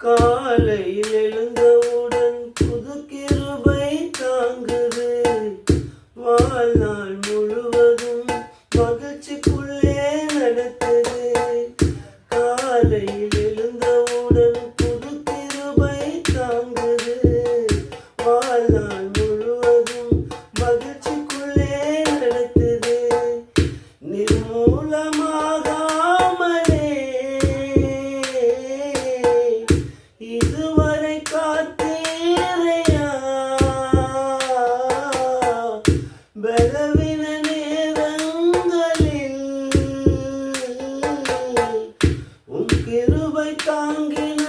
காலையில் எழுந்தவுடன் புது கிருபை தாங்குது. வாழ்நாள் முழுவதும் மகிழ்ச்சிக்குள்ளே நடத்துது. காலையில் எழுந்தவுடன் புது கிருபை தாங்குது. வாழ்நாள் முழுவதும் மகிழ்ச்சிக்குள்ளே நடத்துது. நிர்மூலமாகாமலே இதுவரை காத்தீரையா. பலவீன நேரங்களில் உன் கிருபை தாங்கின